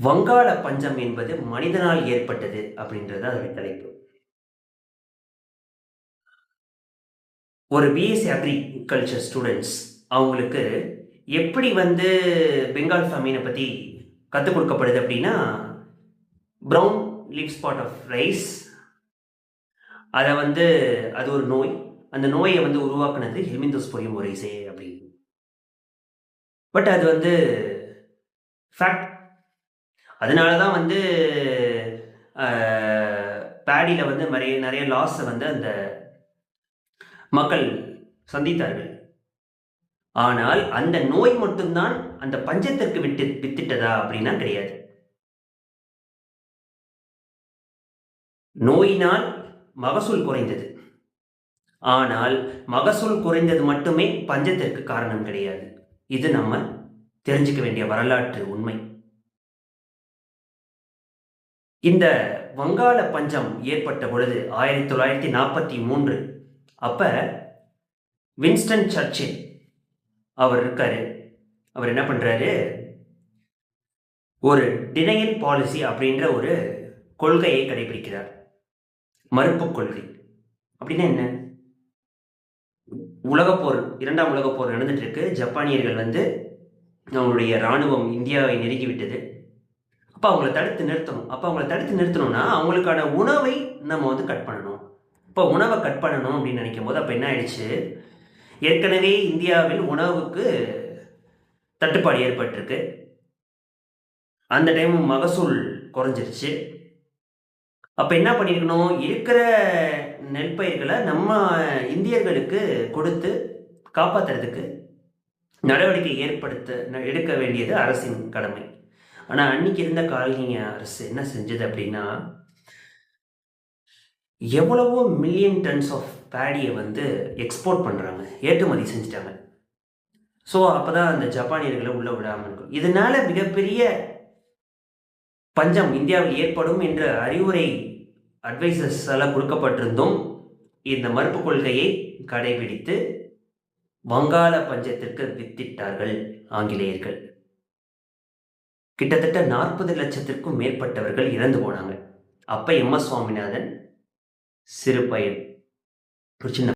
வங்காள பஞ்சம் என்பது மனிதனால் ஏற்பட்டது அப்படின்றது அதோட தலைப்பு. ஒரு பிஎஸ்சி அக்ரிகல்ச்சர் ஸ்டூடண்ட்ஸ் அவங்களுக்கு எப்படி பெங்கால் ஃபேமினை பத்தி கத்துக் கொடுக்கப்படுது அப்படின்னா, brown leaf spot of rice அத அது ஒரு நோய். அந்த நோயை உருவாக்குனது ஹெல்மிந்தோஸ்போரியம் ஒரைசே அப்படின்னு. பட் அது ஃபேக்ட். அதனால தான் அ பேடியில நெறைய நெறைய லாஸ அந்த மக்கள் சந்தித்தார்கள். ஆனால் அந்த நோய் மட்டும் தான் அந்த பஞ்சத்திற்கு வித்திட்டதா அப்படின்னா கிடையாது. நோயினால் மகசூல் குறைந்தது. ஆனால் மகசூல் குறைந்தது மட்டுமே பஞ்சத்திற்கு காரணம் கிடையாது. இது நம்ம தெரிஞ்சுக்க வேண்டிய வரலாற்று உண்மை. இந்த வங்காள பஞ்சம் ஏற்பட்ட பொழுது 1943 அப்ப வின்ஸ்டன் சர்ச்சில் அவர் இருக்காரு. அவர் என்ன பண்றாரு, ஒரு டினையல் பாலிசி அப்படின்ற ஒரு கொள்கையை கடைபிடிக்கிறார். மறுப்பு கொள்கை அப்படின்னா என்ன? உலகப்போர், இரண்டாம் உலகப்போர் நடந்துட்டு இருக்கு. ஜப்பானியர்கள் அவங்களுடைய ராணுவம் இந்தியாவை நெருங்கிவிட்டது. அப்ப அவங்கள தடுத்து நிறுத்தணும். அப்ப அவங்கள தடுத்து நிறுத்தணும்னா அவங்களுக்கான உணவை நம்ம கட் பண்ணணும். இப்போ உணவை கட் பண்ணணும் அப்படின்னு நினைக்கும் போது அப்ப என்ன ஆயிடுச்சு, ஏற்கனவே இந்தியாவில் உணவுக்கு தட்டுப்பாடு ஏற்பட்டிருக்கு. அந்த டைம் மகசூல் குறைஞ்சிருச்சு. அப்ப என்ன பண்ணிருக்கணும், இருக்கிற நெல் பயிர்களை நம்ம இந்தியர்களுக்கு கொடுத்து காப்பாத்துறதுக்கு நடவடிக்கை எடுக்க வேண்டியது அரசின் கடமை. ஆனா அன்னைக்கு இருந்த காலனிய அரசு என்ன செஞ்சது அப்படின்னா, எவ்வளவோ மில்லியன் டன்ஸ் ஆஃப் பேடியை எக்ஸ்போர்ட் பண்றாங்க, ஏற்றுமதி செஞ்சுட்டாங்க. ஸோ அப்பதான் அந்த ஜப்பானியர்களை உள்ள விடாமல் இருக்கும். இதனால மிகப்பெரிய பஞ்சம் இந்தியாவில் ஏற்படும் என்ற அறிவுரை அட்வைசர்ஸ் எல்லாம் கொடுக்கப்பட்டிருந்தும் இந்த மறுப்பு கொள்கையை கடைபிடித்து வங்காள பஞ்சத்திற்கு வித்திட்டார்கள் ஆங்கிலேயர்கள். கிட்டத்தட்ட 40 லட்சத்திற்கும் மேற்பட்டவர்கள் இறந்து போனாங்க. அப்ப எம்.எஸ். சுவாமிநாதன் சிறு பையன், ஒரு சின்ன